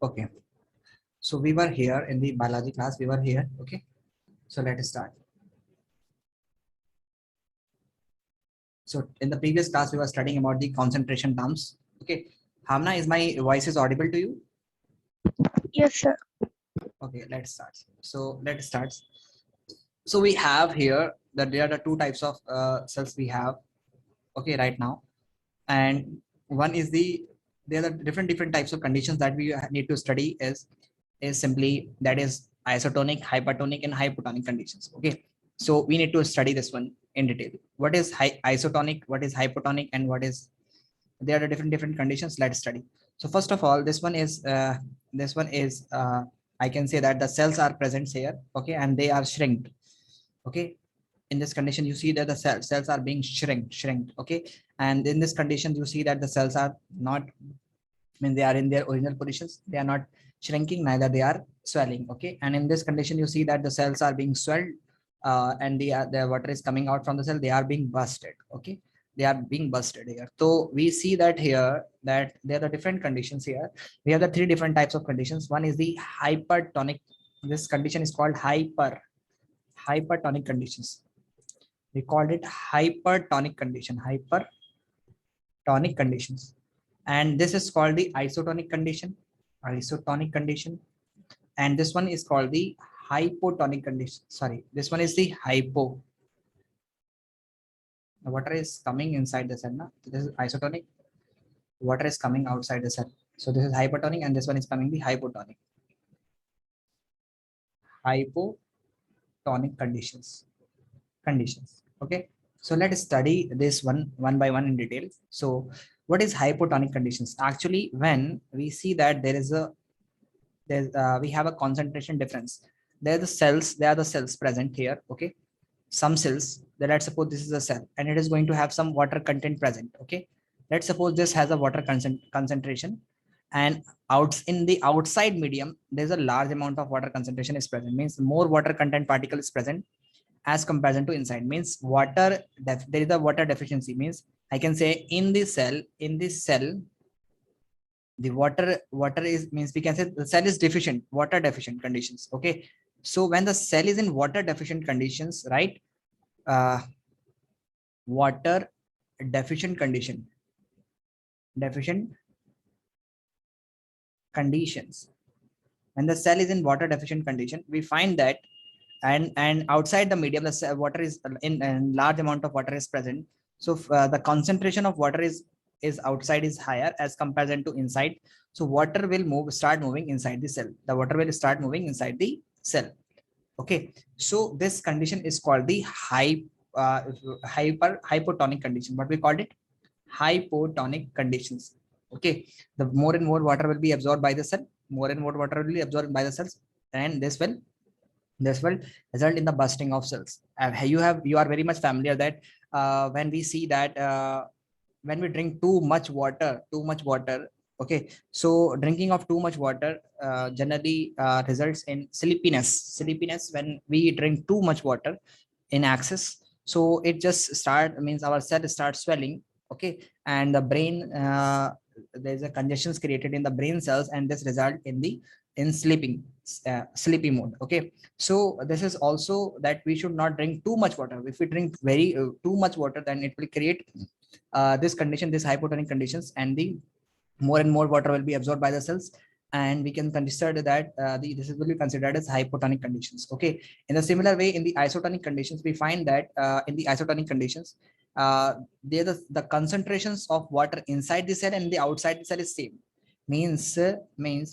Okay, so we were here in the biology class. We were here. Okay, so let us start. So in the previous class, we were studying about the concentration terms. Okay, Hamna, is my voice is audible to you? Yes, sir. Okay, let's start. So let's start. So we have here that there are the two types of cells we have. Okay, right now, and one is there are different types of conditions that we need to study is simply that is isotonic, hypertonic, and hypotonic conditions. Okay, so we need to study this one in detail. What is isotonic, what is hypotonic, and what is there are different conditions. Let's study. So first of all, this one is I can say that the cells are present here. Okay, and they are shrinked. Okay, in this condition you see that the cells are being shrinked. Okay, and in this condition you see that the cells are not, I mean, they are in their original positions. They are not shrinking, neither they are swelling. Okay, and in this condition you see that the cells are being swelled, and the water is coming out from the cell. They are being busted. Okay, they are being busted here. So we see that here that there are the different conditions here. We have the three different types of conditions. One is the hypertonic. This condition is called hypertonic conditions. We called it hypertonic conditions, and this is called the isotonic condition, and this one is called the hypotonic condition. Sorry, this one is the hypo. The water is coming inside the cell. Now this is isotonic, water is coming outside the cell. So this is hypertonic, and this one is coming the hypotonic conditions. Okay, so let us study this one by one in detail. So what is hypotonic conditions? Actually, when we see that we have a concentration difference, there are the cells present here. Okay, some cells, let's suppose this is a cell and it is going to have some water content present. Okay, let's suppose this has a water concentration, and in the outside medium there's a large amount of water concentration is present, means more water content particle is present as comparison to inside, means there is a water deficiency, means I can say in this cell the water is, means we can say the cell is deficient, water deficient conditions. Okay, so when the cell is in water deficient conditions, right, water deficient conditions, when the cell is in water deficient condition, we find that and outside the medium the water is in large amount of water is present. So the concentration of water is outside is higher as comparison to inside. So water will start moving inside the cell. The water will start moving inside the cell. Okay, so this condition is called the hypotonic condition. What we called it? Hypotonic conditions. Okay, the more and more water will be absorbed by the cell. More and more water will be absorbed by the cells, and this will result in the bursting of cells. You are very much familiar that when we see that when we drink too much water, okay, so drinking of too much water generally results in sleepiness when we drink too much water in excess. So it just means our cell starts swelling. Okay, and the brain, there's a congestions created in the brain cells, and this result in sleepy mode. Okay, so this is also that we should not drink too much water. If we drink very too much water, then it will create this condition, this hypotonic conditions, and the more and more water will be absorbed by the cells, and we can consider that this will be considered as hypotonic conditions. Okay, in a similar way, in the isotonic conditions, we find that in the isotonic conditions, the concentrations of water inside the cell and the outside the cell is same. Means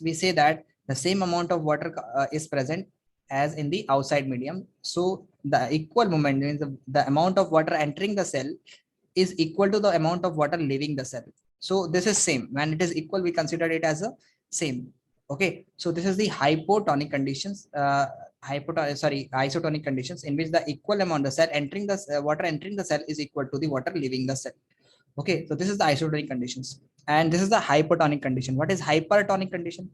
we say that the same amount of water is present as in the outside medium. So the equal moment means the amount of water entering the cell is equal to the amount of water leaving the cell. So this is same. When it is equal, we consider it as a same. Okay, so this is the hypotonic conditions, isotonic conditions, in which the equal amount the cell entering the water entering the cell is equal to the water leaving the cell. Okay, so this is the isotonic conditions, and this is the hypertonic condition. What is hypertonic condition?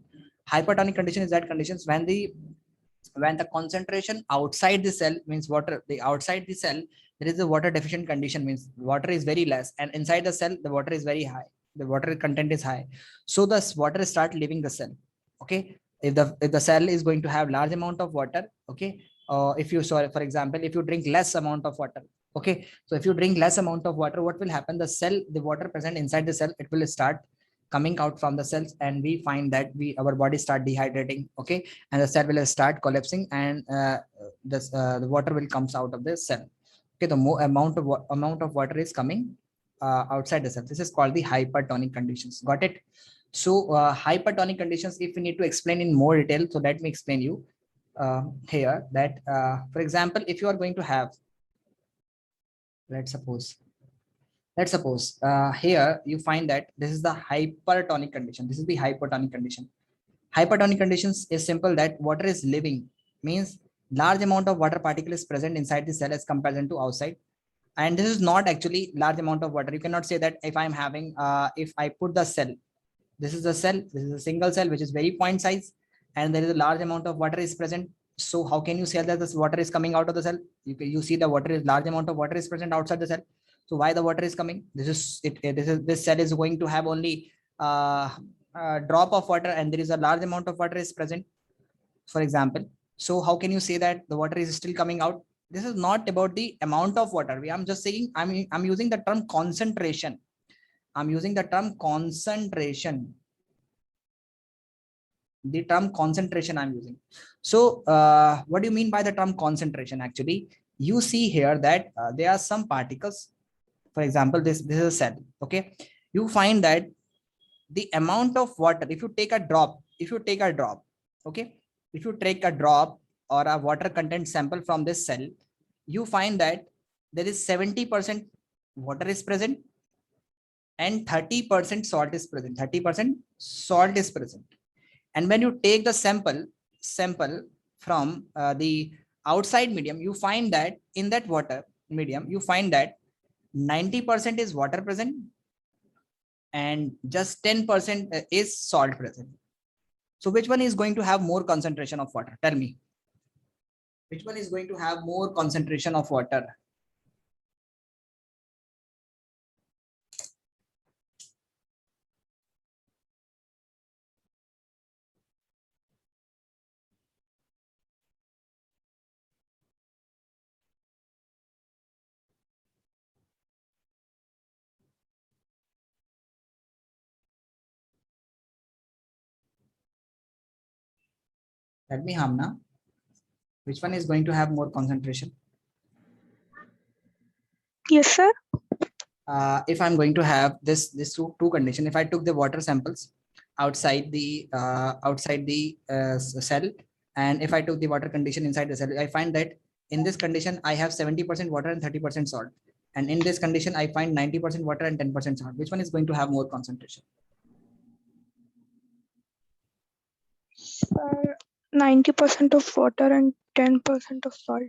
Hypertonic condition is that conditions when the concentration outside the cell, means outside the cell there is a water deficient condition, means water is very less, and inside the cell the water is very high, the water content is high. So the water start leaving the cell. Okay, if the cell is going to have large amount of water, okay, if you saw, for example, if you drink less amount of water, okay, so if you drink less amount of water, what will happen? The water present inside the cell, it will start coming out from the cells, and we find that our body start dehydrating, okay, and the cell will start collapsing, and the water will comes out of the cell. Okay, the more amount of water is coming outside the cell. This is called the hypertonic conditions. Got it? So hypertonic conditions, if we need to explain in more detail, so let me explain you here that, for example, if you are going to have, let's suppose here you find that this is the hypertonic condition. This is the hypertonic condition. Hypertonic conditions is simple, that water is living, means large amount of water particle is present inside the cell as comparison to outside. And this is not actually large amount of water. You cannot say that if I'm having, if I put the cell, this is a cell, this is a single cell which is very point size, and there is a large amount of water is present. So how can you say that this water is coming out of the cell? You see the water is large amount of water is present outside the cell. So why the water is coming? This cell is going to have only a drop of water, and there is a large amount of water is present, for example. So how can you say that the water is still coming out? This is not about the amount of water. I'm just saying, I'm using the term concentration. I'm using the term concentration. The term concentration I'm using. So what do you mean by the term concentration? Actually, you see here that there are some particles. For example, this is a cell. Okay, you find that the amount of water, if you take a drop, okay, if you take a drop or a water content sample from this cell, you find that there is 70% water is present and 30% salt is present. 30% salt is present. And when you take the sample from the outside medium, you find that in that water medium, you find that 90% is water present and just 10% is salt present. So which one is going to have more concentration of water? Tell me. Which one is going to have more concentration of water? Tell me, Hamna. Which one is going to have more concentration? Yes, sir. If I'm going to have this two condition, if I took the water samples outside the cell, and if I took the water condition inside the cell, I find that in this condition I have 70% water and 30% salt, and in this condition I find 90% water and 10% salt. Which one is going to have more concentration? Sir, 90% of water and 10% of salt.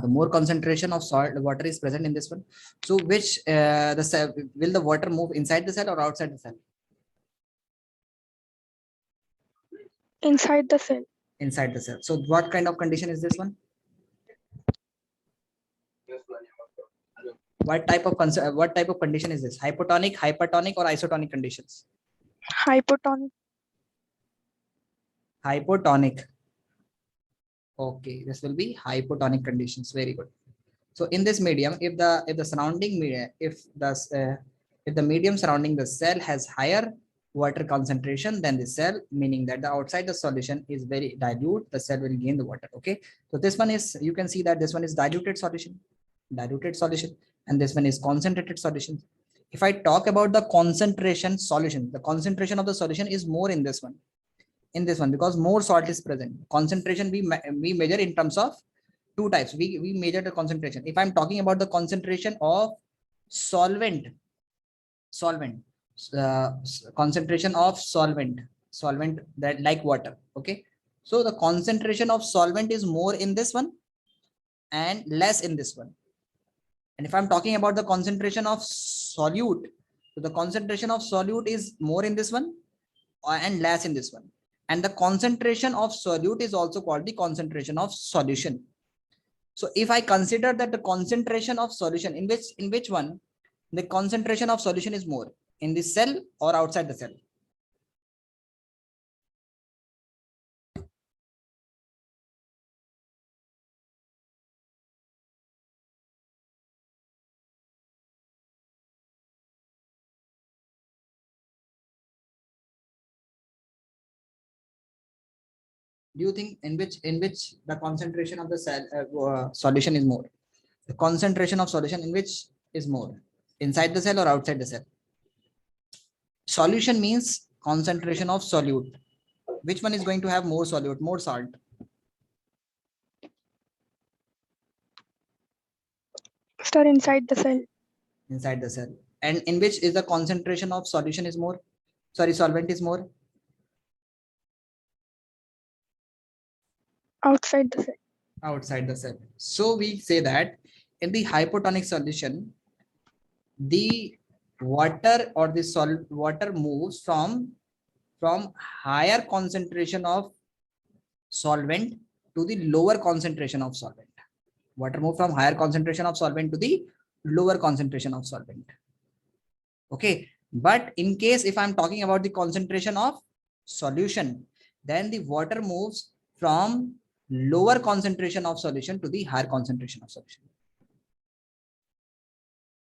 The more concentration of salt water is present in this one. So which the cell, will the water move inside the cell or outside the cell? Inside the cell. Inside the cell. So what kind of condition is this one? What type of condition is this? Hypotonic, hypertonic, or isotonic conditions? Hypertonic. Hypotonic. Okay, this will be hypotonic conditions. Very good. So in this medium, if the surrounding media, if the medium surrounding the cell has higher water concentration than the cell, meaning that the outside the solution is very dilute, the cell will gain the water. Okay, so this one is, you can see that this one is diluted solution, and this one is concentrated solution. If I talk about the concentration solution, the concentration of the solution is more in this one, because more salt is present. Concentration we measure in terms of two types. We measure the concentration. If I'm talking about the concentration of solvent, concentration of solvent that like water. Okay, so the concentration of solvent is more in this one and less in this one. And if I'm talking about the concentration of solute, so the concentration of solute is more in this one and less in this one. And the concentration of solute is also called the concentration of solution. So if I consider that the concentration of solution, in which one the concentration of solution is more, in the cell or outside the cell? Do you think in which the concentration of the cell solution is more? The concentration of solution in which is more? Inside the cell or outside the cell? Solution means concentration of solute. Which one is going to have more solute, more salt? Sir, inside the cell. Inside the cell. And in which is the concentration of solution is more? Sorry, solvent is more? Outside the cell. Outside the cell. So we say that in the hypotonic solution, the water or the water moves from higher concentration of solvent to the lower concentration of solvent. Water move from higher concentration of solvent to the lower concentration of solvent. Okay, but in case if I'm talking about the concentration of solution, then the water moves from lower concentration of solution to the higher concentration of solution.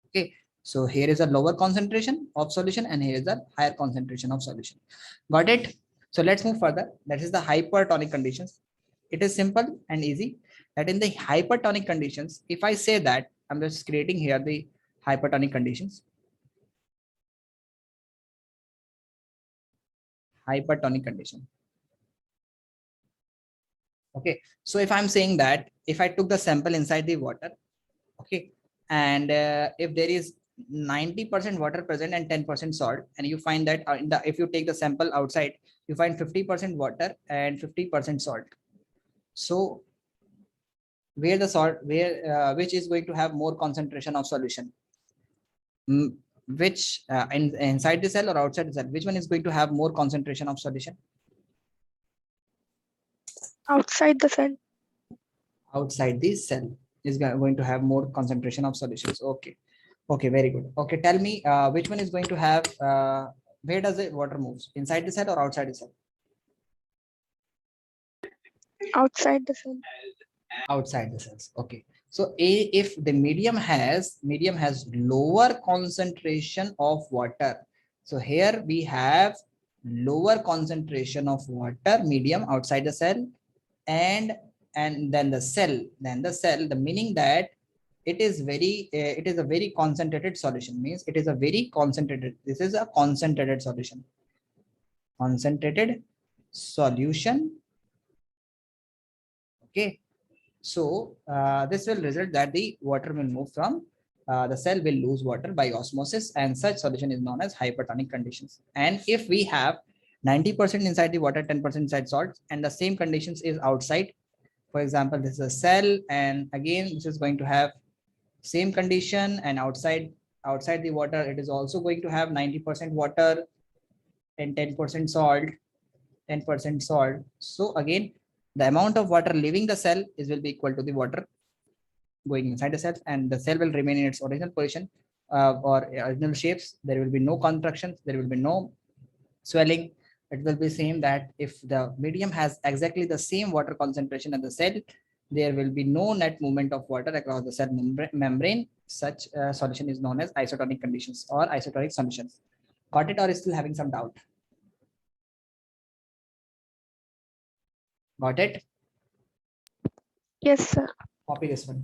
Okay, so here is a lower concentration of solution and here is a higher concentration of solution. Got it? So let's move further. That is the hypertonic conditions. It is simple and easy that in the hypertonic conditions, if I say that I'm just creating here the hypertonic conditions. Hypertonic condition. Okay, so if I'm saying that if I took the sample inside the water, okay, and if there is 90% water present and 10% salt, and you find that if you take the sample outside, you find 50% water and 50% salt. So where the salt, which is going to have more concentration of solution? Which inside the cell or outside the cell? Which one is going to have more concentration of solution? Outside the cell. Outside the cell is going to have more concentration of solutions. Okay. Okay, very good. Okay, tell me which one is going to have, where does the water moves? Inside the cell or outside the cell? Outside the cell. Outside the cells. Okay. So if the medium has lower concentration of water. So here we have lower concentration of water medium outside the cell, and then the cell, the meaning that it is it is a very concentrated solution, means it is a very concentrated, this is a concentrated solution, concentrated solution. Okay, so this will result that the water will move from the cell will lose water by osmosis, and such solution is known as hypertonic conditions. And if we have 90% inside the water, 10% inside salt, and the same conditions is outside, for example, this is a cell, and again this is going to have same condition, and outside the water it is also going to have 90% water and 10% salt, 10% salt. So again, the amount of water leaving the cell is will be equal to the water going inside the cell, and the cell will remain in its original position or original shapes. There will be no contractions, there will be no swelling. It will be same that if the medium has exactly the same water concentration as the cell, there will be no net movement of water across the cell membrane. Such solution is known as isotonic conditions or isotonic solutions. Got it, or is still having some doubt? Got it? Yes, sir. Copy this one.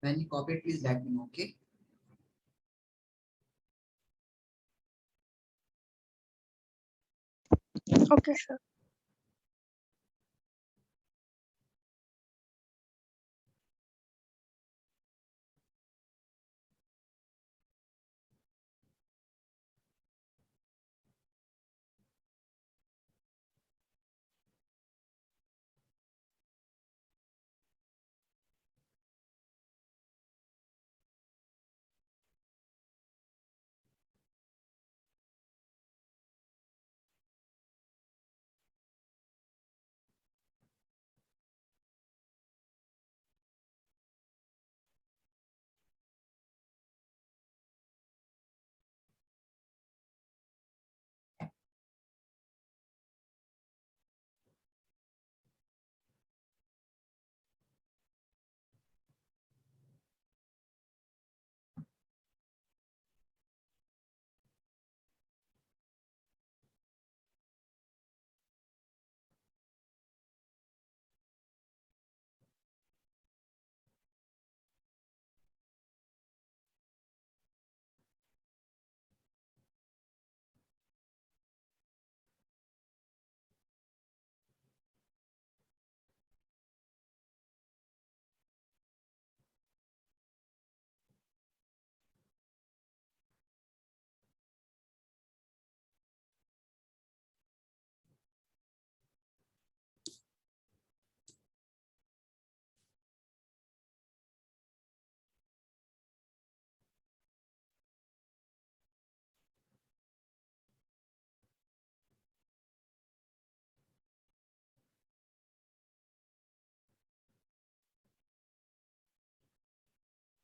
When you copy it, please let me know. Okay. Okay, sir.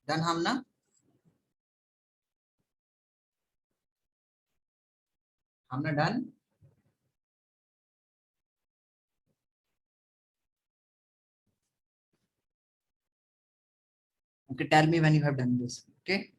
Done, Hamna? Hamna done? Okay, tell me when you have done this. Okay.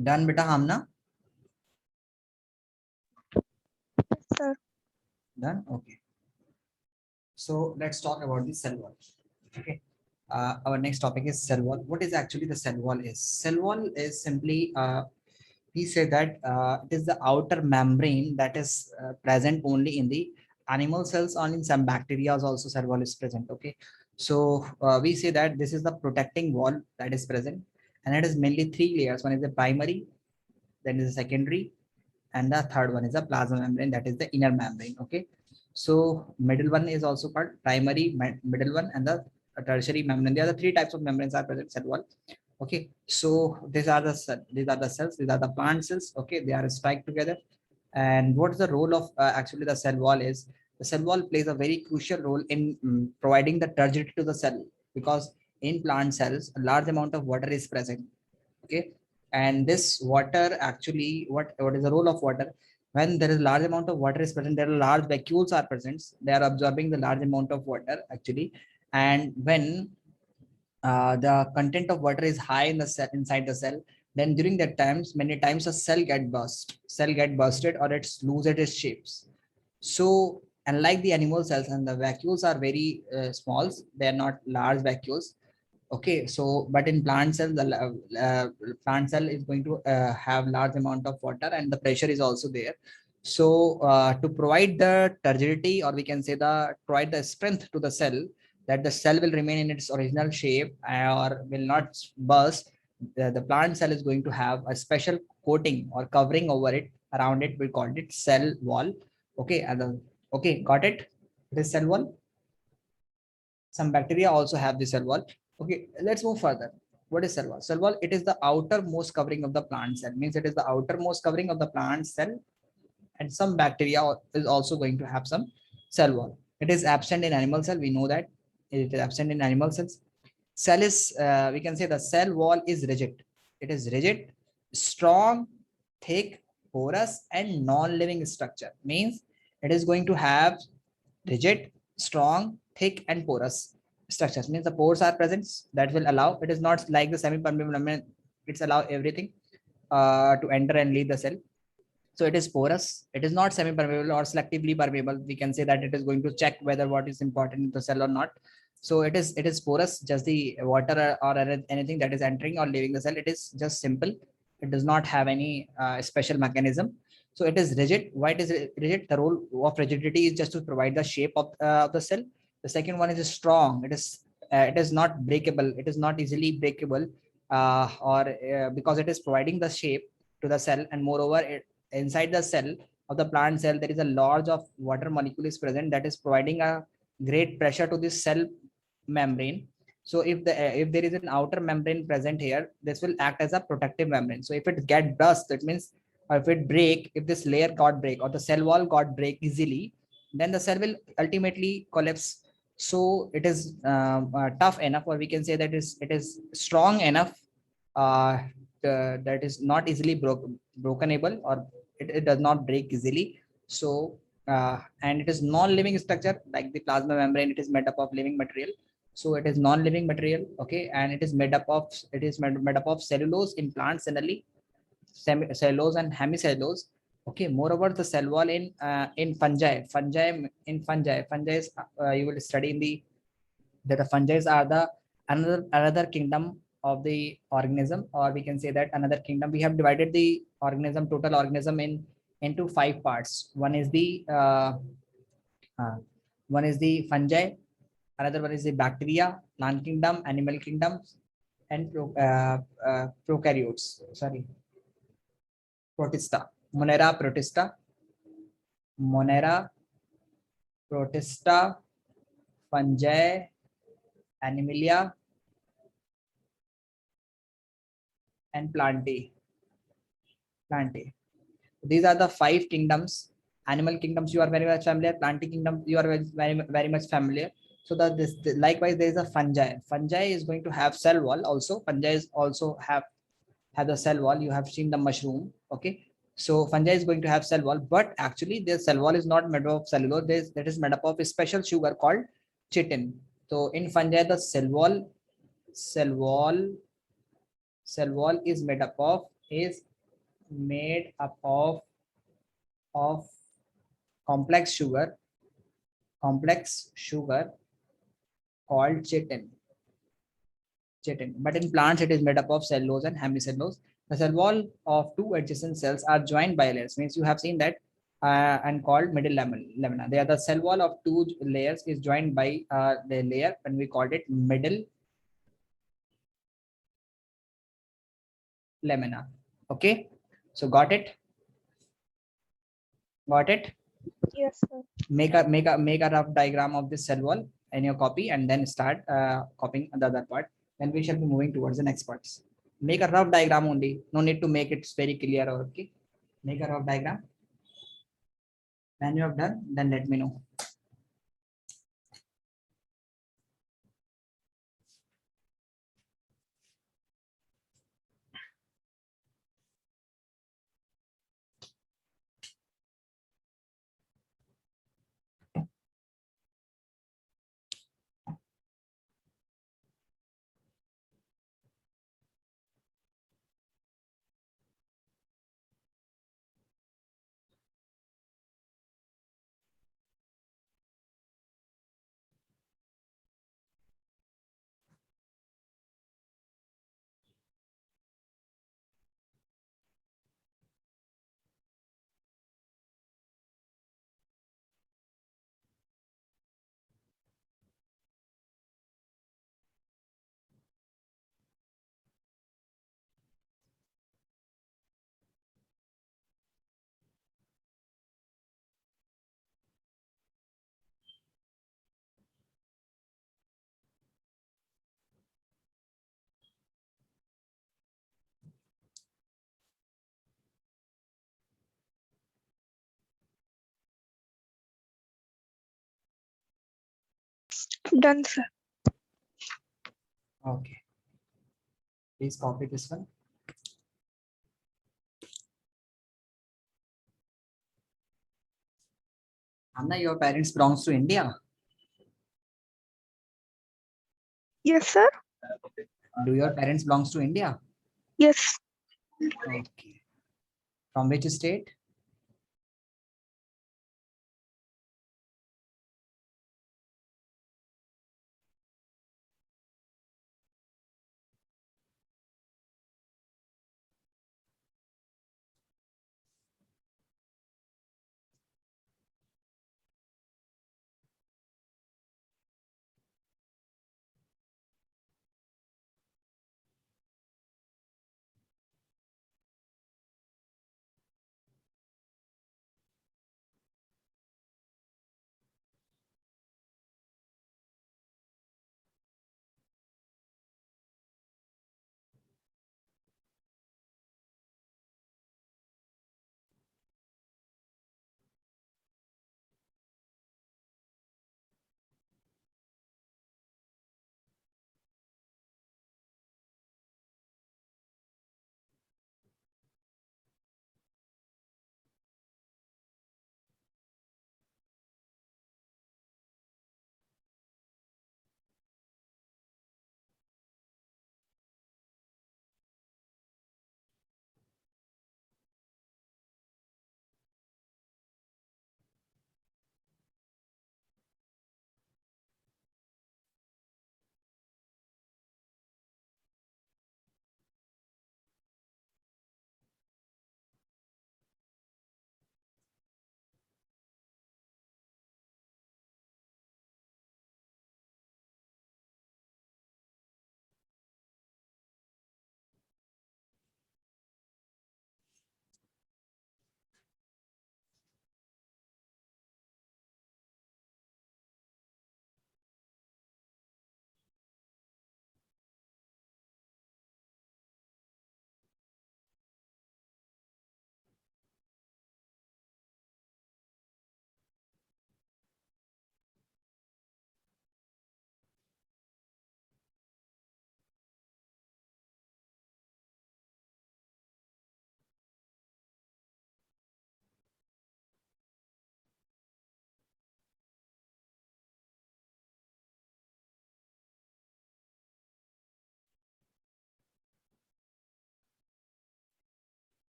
Done, beta Hamna? Yes, sir. Done? Okay. So let's talk about the cell wall. Okay. Our next topic is cell wall. What is actually the cell wall is? Cell wall is simply, we say that it is the outer membrane that is present only in the animal cells, or in some bacteria also cell wall is present. Okay. So we say that this is the protecting wall that is present, and it is mainly three layers. One is the primary, then is the secondary, and the third one is the plasma membrane, that is the inner membrane. Okay. So middle one is also called primary, middle one, and the tertiary membrane. There are the three types of membranes are present cell wall. Okay. So these are the cells, these are the plant cells. Okay, they are spiked together. And what is the role of actually the cell wall is, the cell wall plays a very crucial role in providing the turgidity to the cell, because in plant cells a large amount of water is present. Okay. And this water actually, what is the role of water? When there is large amount of water is present, there are large vacuoles are present, they are absorbing the large amount of water actually. And when the content of water is high in the cell, inside the cell, then during that times, many times a cell get bursted, or it's loses its shapes. So unlike the animal cells, and the vacuoles are very small, they are not large vacuoles. Okay, so but in plant cell, the plant cell is going to have large amount of water, and the pressure is also there. So to provide the turgidity, or we can say the provide the strength to the cell, that the cell will remain in its original shape or will not burst, the plant cell is going to have a special coating or covering over it, around it. We call it cell wall. Okay, and okay, got it. This cell wall. Some bacteria also have this cell wall. Okay, let's move further. What is cell wall? Cell wall, it is the outermost covering of the plant cell. Means it is the outermost covering of the plant cell, and some bacteria is also going to have some cell wall. It is absent in animal cell. We know that it is absent in animal cells. Cell is, we can say the cell wall is rigid. It is rigid, strong, thick, porous, and non-living structure. Means it is going to have rigid, strong, thick, and porous structures. Means the pores are present that will allow, it is not like the semi-permeable membrane, it's allow everything to enter and leave the cell. So it is porous, it is not semi-permeable or selectively permeable. We can say that it is going to check whether what is important in the cell or not. So it is porous, just the water or anything that is entering or leaving the cell, it is just simple. It does not have any special mechanism. So it is rigid. Why it is rigid? The role of rigidity is just to provide the shape of the cell. The second one is strong. It is not breakable, it is not easily breakable, or because it is providing the shape to the cell. And moreover, inside the cell of the plant cell, there is a large of water molecule is present that is providing a great pressure to this cell membrane. So if there is an outer membrane present here, this will act as a protective membrane. So if it get burst, that means, or if it break, if this layer got break or the cell wall got break easily, then the cell will ultimately collapse. So it is tough enough, or we can say that it is strong enough, that is not easily brokenable, or it does not break easily. So and it is non-living structure like the plasma membrane. It is made up of living material. So it is non-living material. Okay, and it is made up of, made up of cellulose in plants generally, cellulose and hemicellulose. Okay, moreover, the cell wall in fungi is, you will study in the, that the fungi are the another kingdom of the organism, or we can say that another kingdom. We have divided the organism, total organism, into 5 parts. Uh, one is the fungi, another one is the bacteria, plant kingdom, animal kingdom, and prokaryotes, sorry, protista, monera protista, monera protista, fungi, animalia, and plantae. These are the 5 kingdoms. Animal kingdoms you are very much familiar. Plantae kingdom you are very much familiar. So that likewise there is a fungi. Fungi is going to have cell wall also. Fungi is also have the cell wall. You have seen the mushroom. Okay. So fungi is going to have cell wall, but actually their cell wall is not made of cellulose. That is made up of a special sugar called chitin. So in fungi, the cell wall, cell wall is made up of, is made up of complex sugar called chitin. But in plants, it is made up of cellulose and hemicellulose. The cell wall of 2 adjacent cells are joined by layers. Means you have seen that, and called middle lamina. They are the cell wall of 2 layers is joined by the layer, and we called it middle lamina. Okay, so got it? Got it? Yes, sir. Make a rough diagram of this cell wall in your copy, and then start copying the other part. Then we shall be moving towards the next parts. Make a rough diagram only. No need to make it very clear. Or okay, make a rough diagram. When you have done, then let me know. Done, sir. Okay, please copy this one. Anna, your parents belongs to India. Yes, sir. Do your parents belongs to India? Yes. Okay. From which state?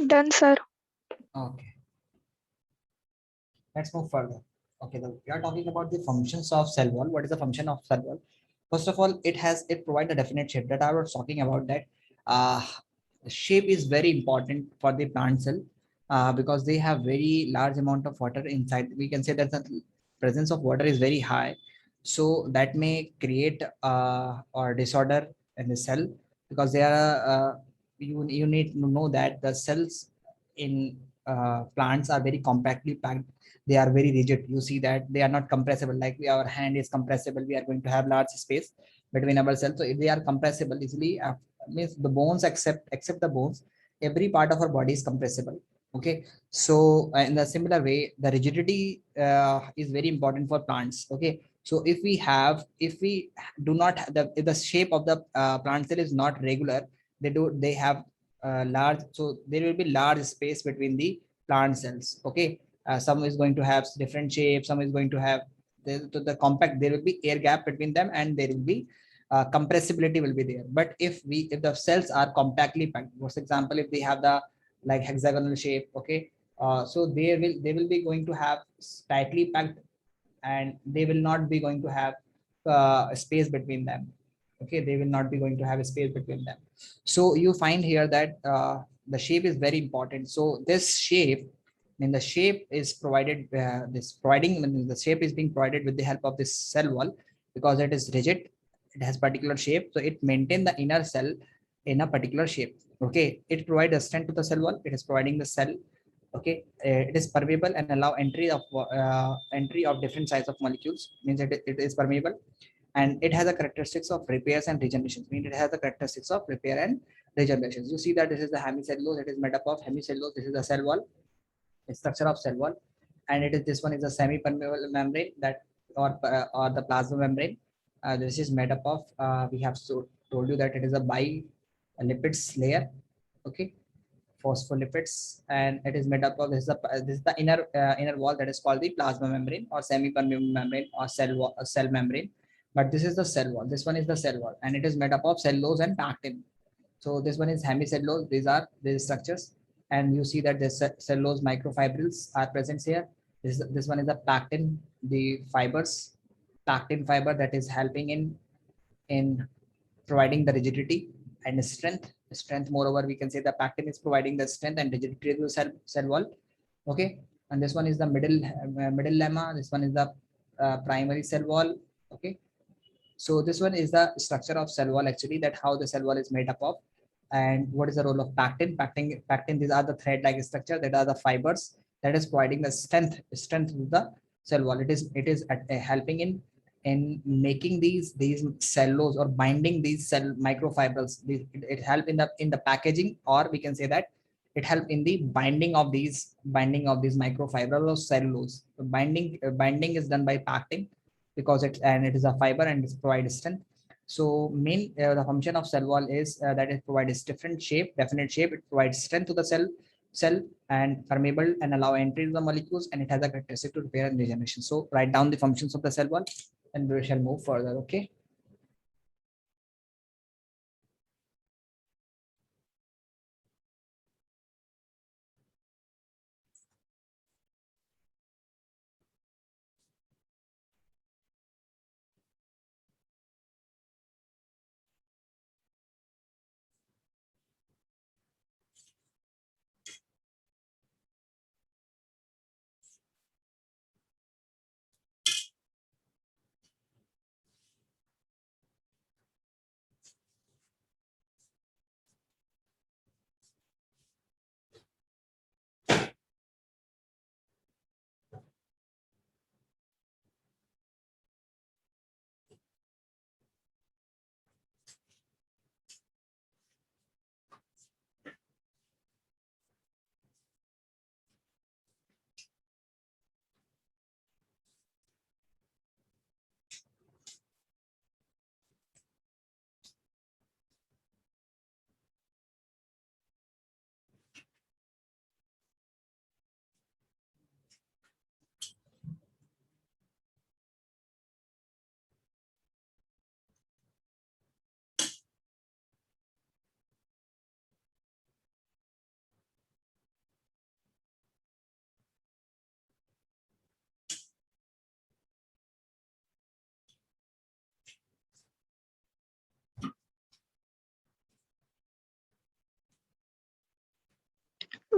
Done, sir. Okay. Let's move further. Okay, we are talking about the functions of cell wall. What is the function of cell wall? First of all, it provides a definite shape that I was talking about. That uh, the shape is very important for the plant cell because they have very large amount of water inside. We can say that the presence of water is very high, so that may create or disorder in the cell because they are you need to know that the cells in plants are very compactly packed. They are very rigid. You see that they are not compressible like our hand is compressible. We are going to have large space between our cells, so if they are compressible easily, means the bones except the bones, every part of our body is compressible. Okay, so in the similar way the rigidity is very important for plants. Okay, so if we do not if the shape of the plant cell is not regular, they have large, so there will be large space between the plant cells. Okay, some is going to have different shapes, some is going to have the compact, there will be air gap between them, and there will be compressibility will be there. But if the cells are compactly packed, for example if they have the like hexagonal shape, okay, so they will be going to have tightly packed, and they will not be going to have space between them. Okay, they will not be going to have a space between them. So you find here that the shape is very important. So this shape, when the shape is provided, when the shape is being provided with the help of this cell wall, because it is rigid, it has particular shape, so it maintain the inner cell in a particular shape. Okay, it provides a strength to the cell wall. It is providing the cell. Okay, it is permeable and allow entry of different size of molecules, means it is permeable, and it has a characteristics of repairs and regeneration, means it has the characteristics of repair and regenerations. You see that this is the hemicellulose. It is made up of hemicellulose. This is the cell wall, the structure of cell wall, and it is this one is a semi-permeable membrane that or the plasma membrane. This is made up of we have told you that it is a lipids layer. Okay, phospholipids, and it is made up of this is the inner wall that is called the plasma membrane or semi-permeable membrane or cell membrane. But this is the cell wall. This one is the cell wall, and it is made up of cellulose and pactin. So this one is hemicellulose. These are these structures, and you see that the cellulose microfibrils are present here. This one is the pactin, the fibers, pactin fiber that is helping in providing the rigidity and strength. Strength, moreover, we can say the pactin is providing the strength and rigidity to the cell wall. Okay, and this one is the middle lemma. This one is the primary cell wall. Okay, so this one is the structure of cell wall actually, that how the cell wall is made up of, and what is the role of pactin. Pactin, these are the thread-like structure that are the fibers that is providing the strength to the cell wall. It is helping in making these cellulose or binding these cell microfibrils. It help in the packaging, or we can say that it help in the binding of these microfibrils or cellulose. The binding is done by pactin, because it is a fiber and it provides strength. So main the function of cell wall is that it provides definite shape. It provides strength to the cell and permeable and allow entry to the molecules, and it has a characteristic to repair and regeneration. So write down the functions of the cell wall and we shall move further. Okay.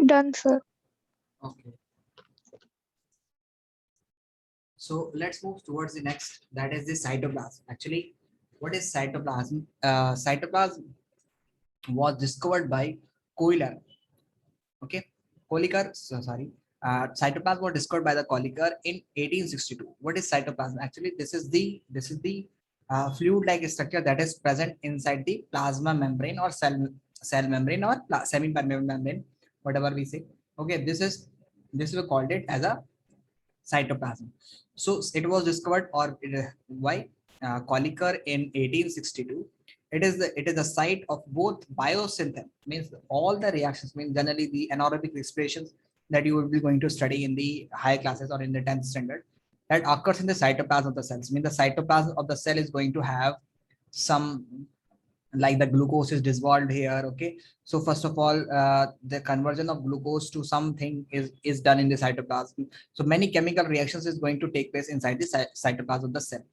Done, sir. Okay. So let's move towards the next, that is the cytoplasm. Actually, what is cytoplasm? Cytoplasm was discovered by Koehler. Okay, Koehler, sorry. Cytoplasm was discovered by the Koehler in 1862. What is cytoplasm? Actually, this is the fluid-like structure that is present inside the plasma membrane or cell membrane or semi-permeable membrane, whatever we say. Okay, this we called it as a cytoplasm. So it was discovered by Koehler in 1862. It is the site of both biosynthesis, means all the reactions, means generally the anaerobic respirations that you will be going to study in the higher classes or in the 10th standard, that occurs in the cytoplasm of the cells. Means the cytoplasm of the cell is going to have some, like the glucose is dissolved here. Okay, so first of all, the conversion of glucose to something is done in the cytoplasm. So many chemical reactions is going to take place inside the cytoplasm of the cell.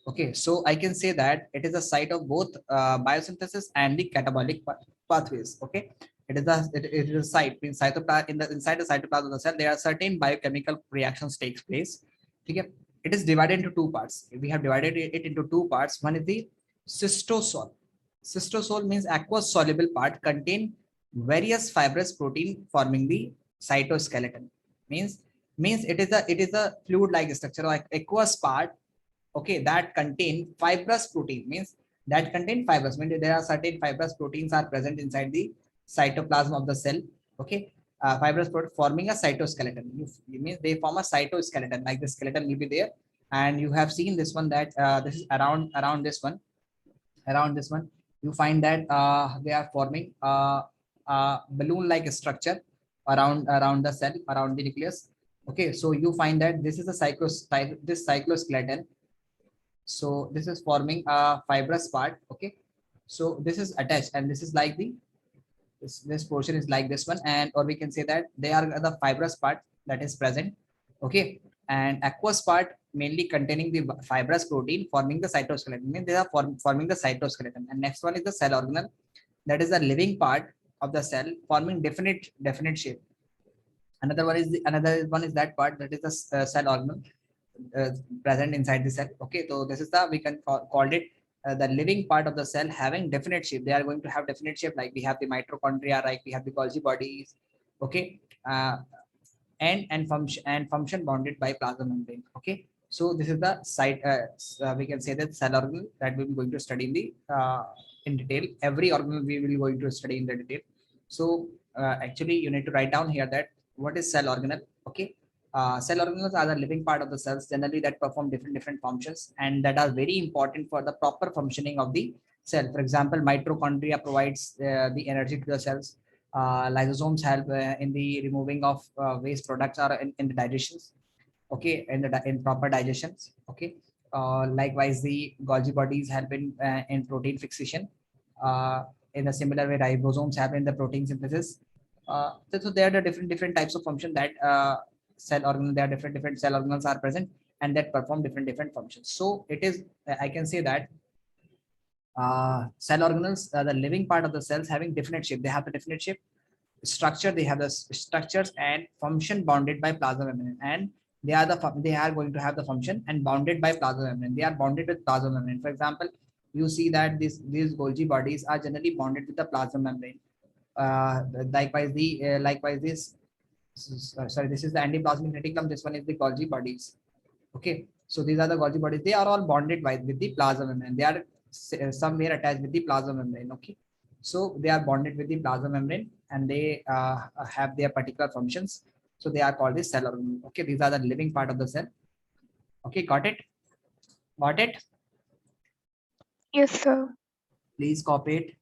Okay, so I can say that it is a site of both biosynthesis and the catabolic pathways. Okay, it is a site, means cytoplasm, inside the cytoplasm of the cell there are certain biochemical reactions takes place. Okay, it is divided into two parts. We have divided it into two parts. One is the cystosol. Cystosol means aqueous soluble part, contain various fibrous protein forming the cytoskeleton. Means it is a fluid like structure, like aqueous part. Okay, that contain fibrous protein, means that contain fibrous. Means there are certain fibrous proteins are present inside the cytoplasm of the cell. Okay, fibrous protein forming a cytoskeleton. You means they form a cytoskeleton, like the skeleton will be there, and you have seen this one that this is around this one, you find that they are forming a balloon-like structure around the cell, around the nucleus. Okay, so you find that this is a this cycloskeleton. So this is forming a fibrous part. Okay, so this is attached, and this is like this portion is like this one, and or we can say that they are the fibrous part that is present. Okay, and aqueous part mainly containing the fibrous protein forming the cytoskeleton. Means they are forming the cytoskeleton. And next one is the cell organelle, that is the living part of the cell forming definite shape. Another one is that part that is the cell organelle uh, present inside the cell. Okay, so this is the we can call it the living part of the cell having definite shape. They are going to have definite shape, like we have the mitochondria, like we have the Golgi bodies. Okay, and function bounded by plasma membrane. Okay, so this is the site. We can say that cell organelle that we will going to study in detail. Every organelle we will going to study in the detail. So actually, you need to write down here that what is cell organelle. Okay, cell organelles are the living part of the cells generally that perform different functions and that are very important for the proper functioning of the cell. For example, mitochondria provides the energy to the cells. Lysosomes help in the removing of waste products or in the digestions. Okay, in proper digestions. Okay, likewise the Golgi bodies help in protein fixation. uh, in a similar way, ribosomes help in the protein synthesis. So there are the different types of function that cell organelles, there are different cell organelles are present and that perform different functions. So it is I can say that cell organelles, the living part of the cells having definite shape. They have the definite shape, structure. They have the structures and function bounded by plasma membrane, and they are going to have the function and bounded by plasma membrane. They are bounded with plasma membrane. For example, you see that these Golgi bodies are generally bonded with the plasma membrane. Uh, likewise this is the endoplasmic reticulum. This one is the Golgi bodies. Okay, so these are the Golgi bodies. They are all bonded with the plasma membrane. They are somewhere attached with the plasma membrane. Okay, so they are bonded with the plasma membrane and they have their particular functions. So they are called the cell organelle. Okay, these are the living part of the cell. Okay, got it? Got it? Yes, sir. Please copy it.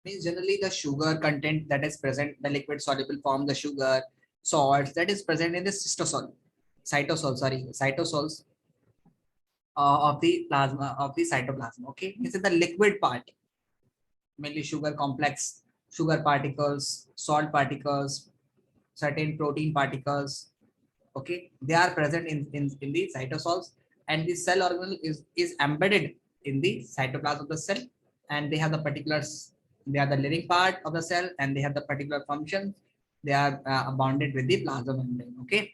Means generally the sugar content that is present, the liquid soluble form, the sugar, salts that is present in the cytosols of the plasma of the cytoplasm. Okay, this is the liquid part, mainly sugar complex, sugar particles, salt particles, certain protein particles. Okay, they are present in the cytosols, and the cell organelle is embedded in the cytoplasm of the cell, and they have the particulars. They are the living part of the cell and they have the particular functions. They are bounded with the plasma membrane. Okay,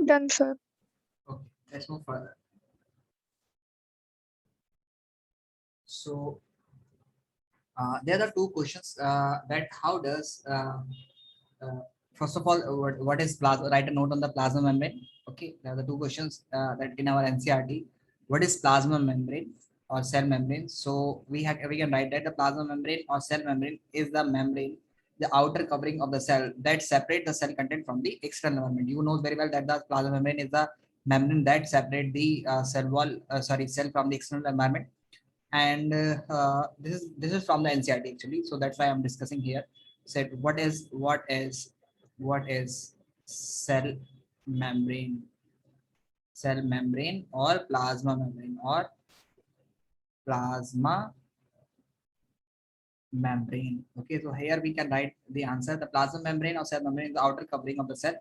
Done, sir. Okay, let's move further. So there are two questions that how does first of all what is plasma, write a note on the plasma membrane. Okay, there are the two questions that in our NCRT. What is plasma membrane or cell membrane? So we can write that the plasma membrane or cell membrane is the membrane, the outer covering of the cell that separate the cell content from the external environment. You know very well that the plasma membrane is the membrane that separate the cell wall cell from the external environment. And this is from the NCRT actually, so that's why I'm discussing here. Said what is cell membrane, cell membrane or plasma membrane or plasma membrane. Okay, so here we can write the answer. The plasma membrane or cell membrane is the outer covering of the cell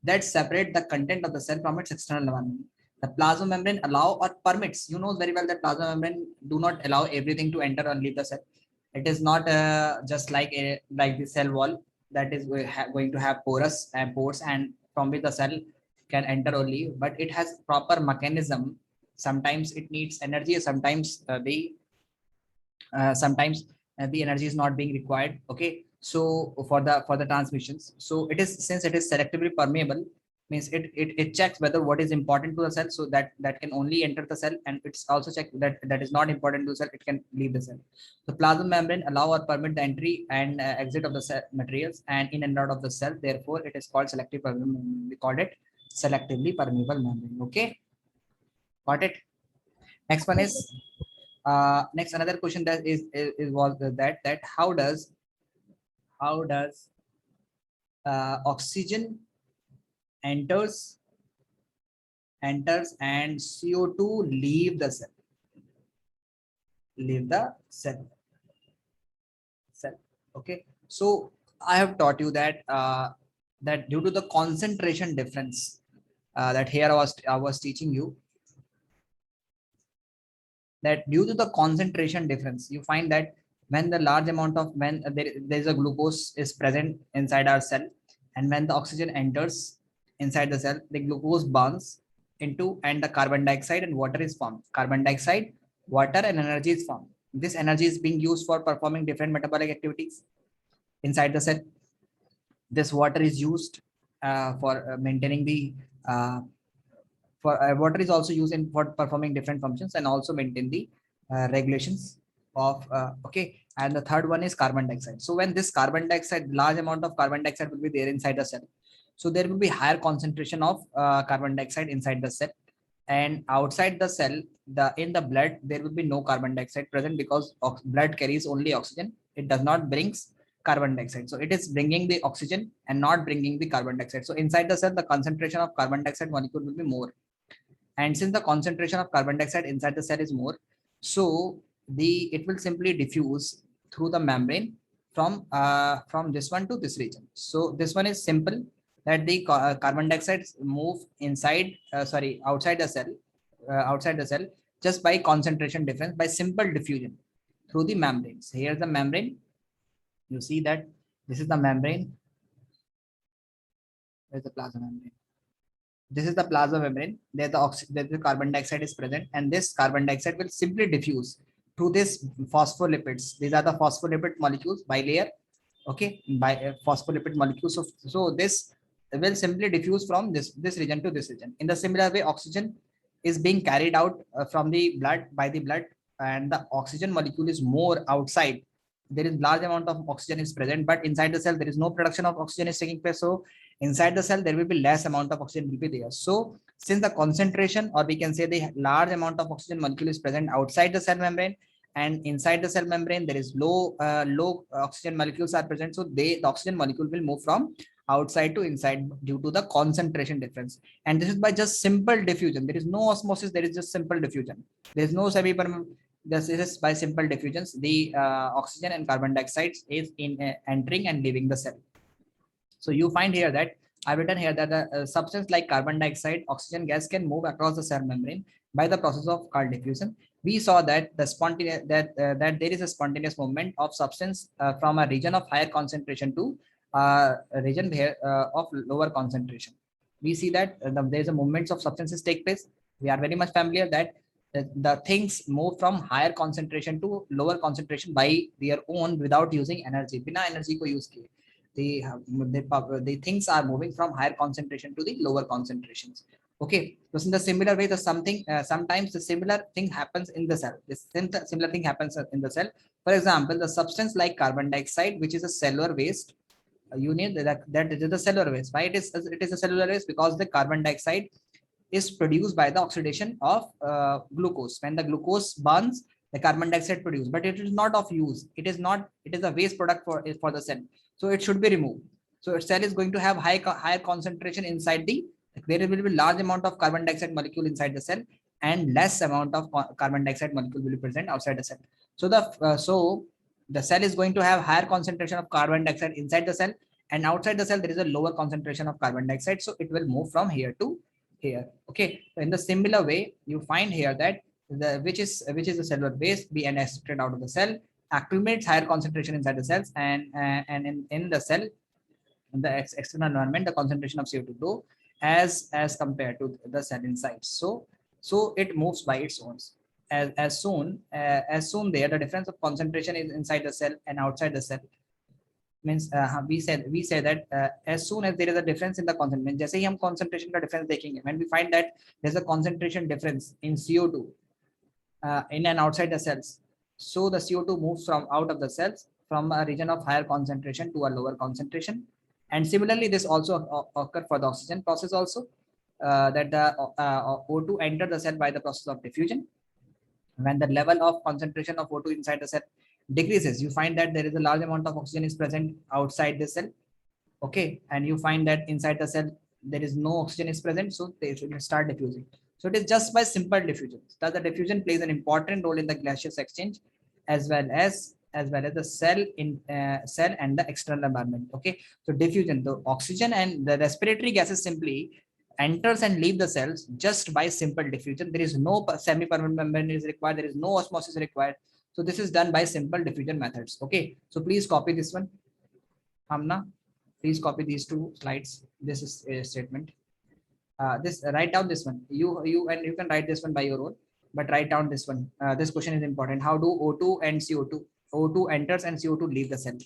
that separate the content of the cell from its external environment. The plasma membrane allow or permits, you know very well that plasma membrane do not allow everything to enter or leave the cell. It is not just like the cell wall that is going to have porous and pores and from which the cell can enter or leave, but it has proper mechanism. Sometimes it needs energy, sometimes the energy is not being required. Okay, so for the transmissions, so it is, since it is selectively permeable, means it checks whether what is important to the cell, so that can only enter the cell, and it's also checked that is not important to the cell, it can leave the cell. The plasma membrane allow or permit the entry and exit of the cell materials and in and out of the cell, therefore it is called selective permeable membrane. We called it selectively permeable membrane. Okay, got it. Next one is next another question that is was that how does oxygen enters and CO2 leave the cell. Okay, so I have taught you that that due to the concentration difference, that here I was teaching you that due to the concentration difference, you find that when the large amount of when there is a glucose is present inside our cell, and when the oxygen enters inside the cell, the glucose burns into and the carbon dioxide and water is formed. Carbon dioxide, water and energy is formed. This energy is being used for performing different metabolic activities inside the cell. This water is used for maintaining the uh, for water is also used in for performing different functions and also maintain the regulations of okay. And the third one is carbon dioxide. So when this carbon dioxide, large amount of carbon dioxide will be there inside the cell, so there will be higher concentration of carbon dioxide inside the cell, and outside the cell, in the blood there will be no carbon dioxide present because blood carries only oxygen, it does not brings carbon dioxide. So it is bringing the oxygen and not bringing the carbon dioxide. So inside the cell the concentration of carbon dioxide molecule will be more, and since the concentration of carbon dioxide inside the cell is more, so it will simply diffuse through the membrane from this one to this region. So this one is simple, that the carbon dioxide move outside the cell just by concentration difference, by simple diffusion through the membranes. Here's the membrane, you see that this is the membrane. Where's the plasma membrane? This is the plasma membrane. There the carbon dioxide is present, and this carbon dioxide will simply diffuse through this phospholipids. These are the phospholipid molecules by layer. Okay, by phospholipid molecules. So this will simply diffuse from this region to this region. In the similar way, oxygen is being carried out from the blood by the blood, and the oxygen molecule is more outside. There is large amount of oxygen is present, but inside the cell there is no production of oxygen is taking place. So inside the cell there will be less amount of oxygen will be there. So since the concentration, or we can say the large amount of oxygen molecule is present outside the cell membrane, and inside the cell membrane there is low oxygen molecules are present, so the oxygen molecule will move from outside to inside due to the concentration difference. And this is by just simple diffusion. There is no osmosis, there is just simple diffusion. There is no semi permeable. This is by simple diffusions. The oxygen and carbon dioxide is in entering and leaving the cell. So you find here that I've written here that a substance like carbon dioxide, oxygen gas can move across the cell membrane by the process of called diffusion. We saw that that there is a spontaneous movement of substance from a region of higher concentration to a region here of lower concentration. we see that there's a movements of substances take place. We are very much familiar that the things move from higher concentration to lower concentration by their own without using energy. Bina energy ko use kiye. The things are moving from higher concentration to the lower concentrations. Okay, so in the similar way, the something sometimes the similar thing happens in the cell. This similar thing happens in the cell. For example, the substance like carbon dioxide, which is a cellular waste, you need that it is a cellular waste. Why it is a cellular waste? Because the carbon dioxide is produced by the oxidation of glucose. When the glucose burns, the carbon dioxide produced, but it is not of use. It is not. It is a waste product for the cell, so it should be removed. So cell is going to have higher concentration inside the. There will be large amount of carbon dioxide molecule inside the cell, and less amount of carbon dioxide molecule will be present outside the cell. So the cell is going to have higher concentration of carbon dioxide inside the cell, and outside the cell there is a lower concentration of carbon dioxide. So it will move from here to here. Okay, so in the similar way, you find here that the which is the cellular waste being extracted out of the cell accumulates higher concentration inside the cells, and in the cell, in the external environment, the concentration of CO2 low as compared to the cell inside. So it moves by its own. As soon there, the difference of concentration is inside the cell and outside the cell. Means we say that as soon as there is a difference in the concentration, जैसे ही हम concentration का difference देखेंगे, when we find that there's a concentration difference in CO2 in and outside the cells, so the CO2 moves from out of the cells from a region of higher concentration to a lower concentration. And similarly, this also occur for the oxygen process also, that the O2 enter the cell by the process of diffusion. When the level of concentration of O2 inside the cell decreases, you find that there is a large amount of oxygen is present outside the cell. Okay, and you find that inside the cell there is no oxygen is present, so they should start diffusing. So it is just by simple diffusion. Thus the diffusion plays an important role in the gaseous exchange, as well as the cell and the external environment. Okay, so diffusion, the oxygen and the respiratory gases simply enters and leave the cells just by simple diffusion. There is no semi-permanent membrane is required, there is no osmosis required. So this is done by simple diffusion methods. Okay, so please copy this one, Hamna. Please copy these two slides. This is a statement. This write down this one. You can write this one by your own, but write down this one. This question is important. How do O2 and CO2 O2 enters and CO2 leave the cell?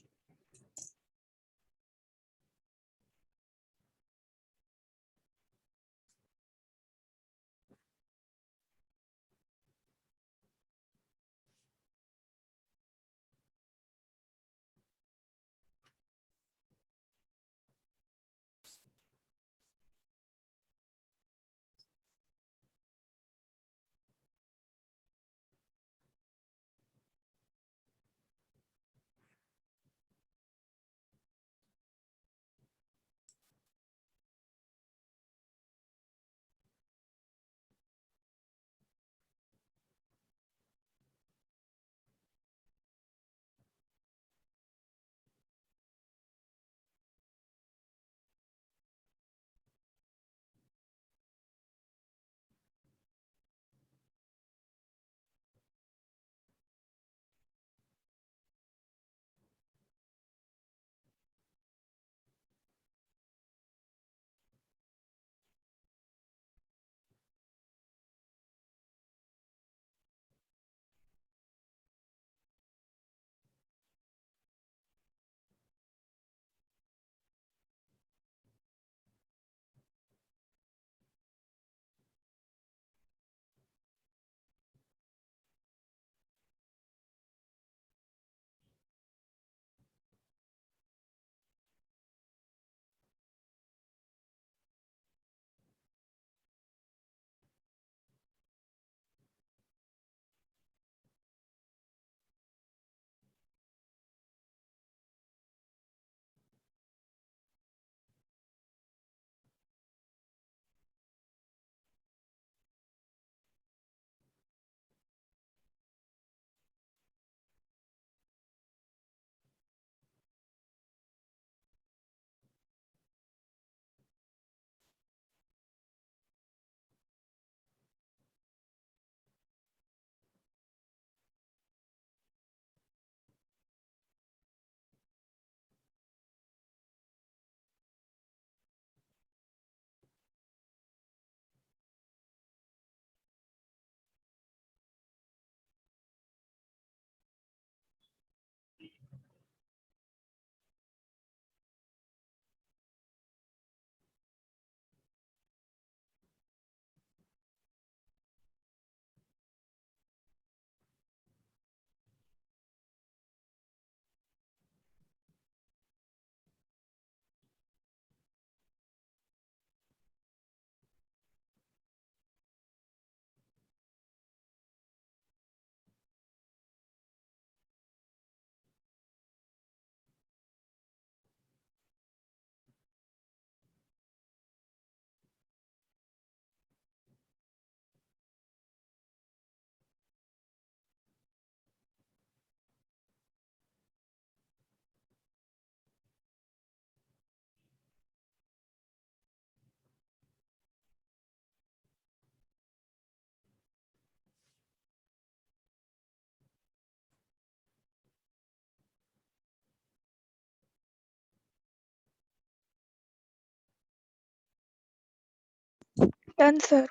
Done, sir.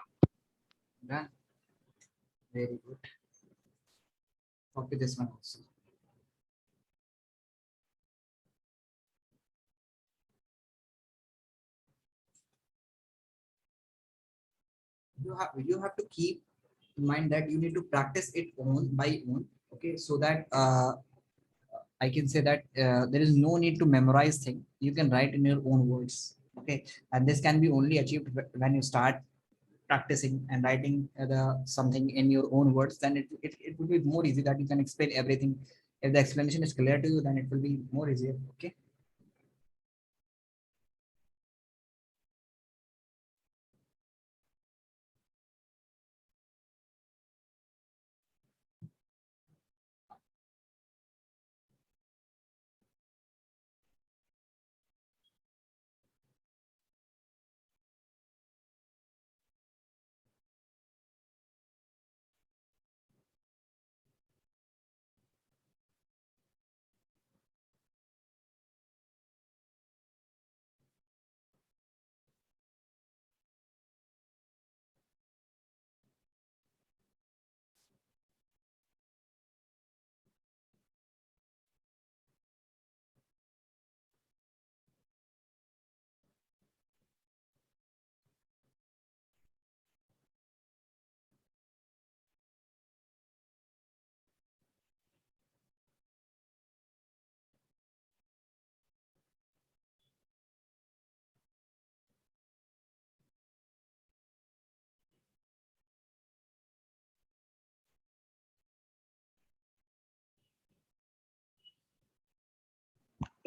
Done. Very good. Copy this one also. You have to keep in mind that you need to practice it own by own. Okay, so that I can say that there is no need to memorize thing. You can write in your own words. Okay, and this can be only achieved when you start practicing and writing the something in your own words. Then it will be more easy that you can explain everything. If the explanation is clear to you, then it will be more easier. Okay.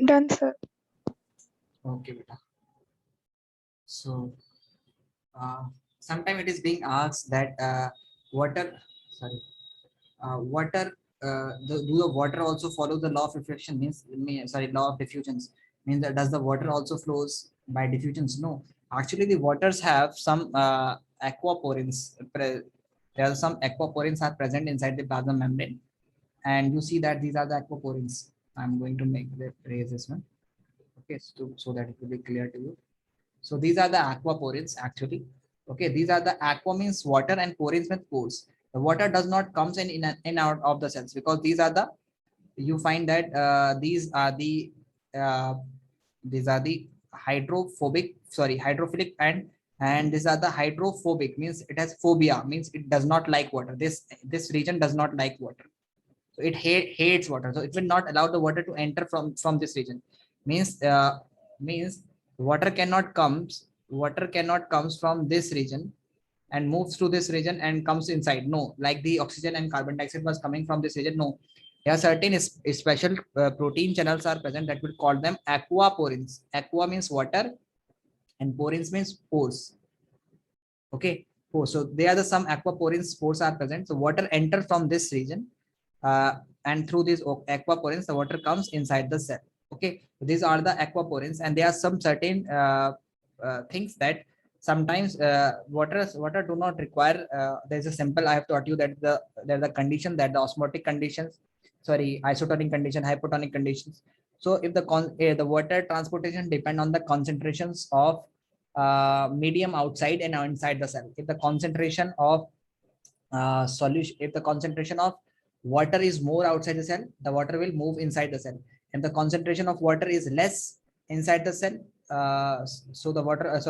Done, sir. Okay, beta. So sometimes it is being asked that water, sorry, water, do the water also follow the law of reflection? Sorry, law of diffusions. Means that does the water also flows by diffusions? No. Actually, the waters have some aquaporins. There are some aquaporins are present inside the plasma membrane, and you see that these are the aquaporins. I'm going to make the raise this one. Okay, so that it will be clear to you. So these are the aquaporins actually. Okay, these are the aqua means water and porins means pores. The water does not comes in out of the cells because these are the, you find that uh, these are the hydrophobic, sorry, hydrophilic, and these are the hydrophobic means it has phobia, means it does not like water. This region does not like water, so it hates water, so it will not allow the water to enter from this region. Means uh, means water cannot comes from this region and moves to this region and comes inside. No, like the oxygen and carbon dioxide was coming from this region. No, there are certain special protein channels are present that will call them aquaporins. Aqua means water and porins means pores. Okay, so they are the some aquaporins spores are present. So water enter from this region, uh, and through these aquaporins, the water comes inside the cell. Okay, so these are the aquaporins, and there are some certain things that sometimes water do not require. There's a simple, I have taught you that there's a condition that the osmotic conditions, sorry, isotonic condition, hypertonic conditions. So if the water transportation depend on the concentrations of medium outside and inside the cell. If the concentration of solution, if the concentration of water is more outside the cell, the water will move inside the cell. If the concentration of water is less inside the cell, so the water,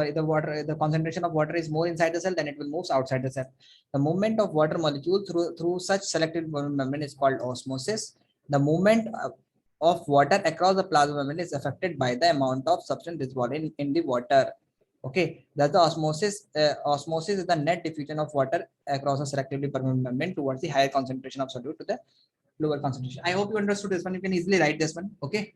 the concentration of water is more inside the cell, then it will move outside the cell. The movement of water molecule through such selective membrane is called osmosis. The movement of water across the plasma membrane is affected by the amount of substance dissolved in the water. Okay, that's the osmosis. Osmosis is the net diffusion of water across a selectively permeable membrane towards the higher concentration of solute to the lower concentration. I hope you understood this one. You can easily write this one. Okay.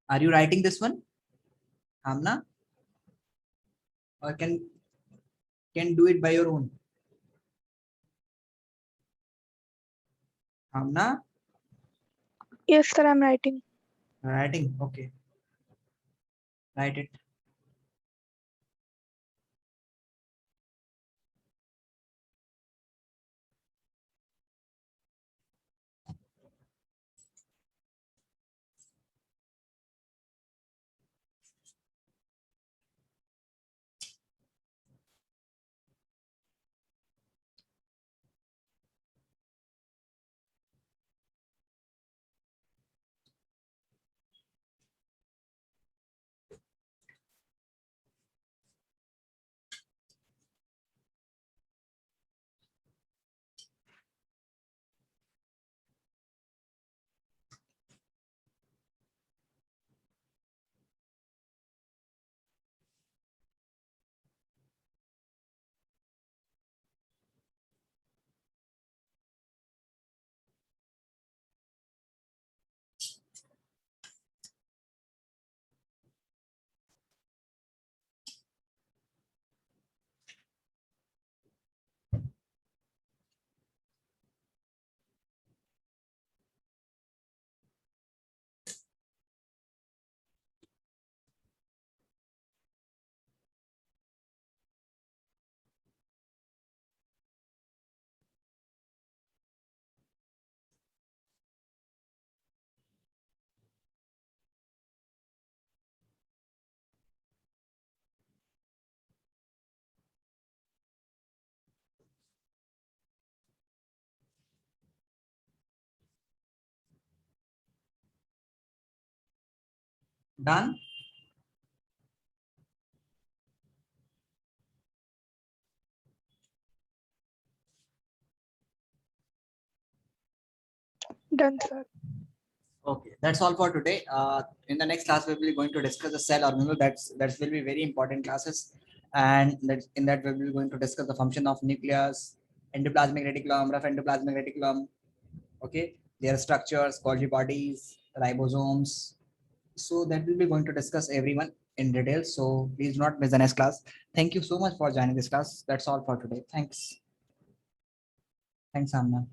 Are you writing this one, Amna, or can do it by your own? Amna, Yes, sir, I'm writing. writing. Okay, write it. Done. Done, sir. Okay, that's all for today. In the next class, we will be going to discuss the cell organelle. That will be very important classes, and in that we will be going to discuss the function of nucleus, endoplasmic reticulum, rough endoplasmic reticulum. Okay, their structures, Golgi bodies, ribosomes. So that will be going to discuss everyone in detail. So please do not miss the next class. Thank you so much for joining this class. That's all for today. Thanks. Thanks, Amna.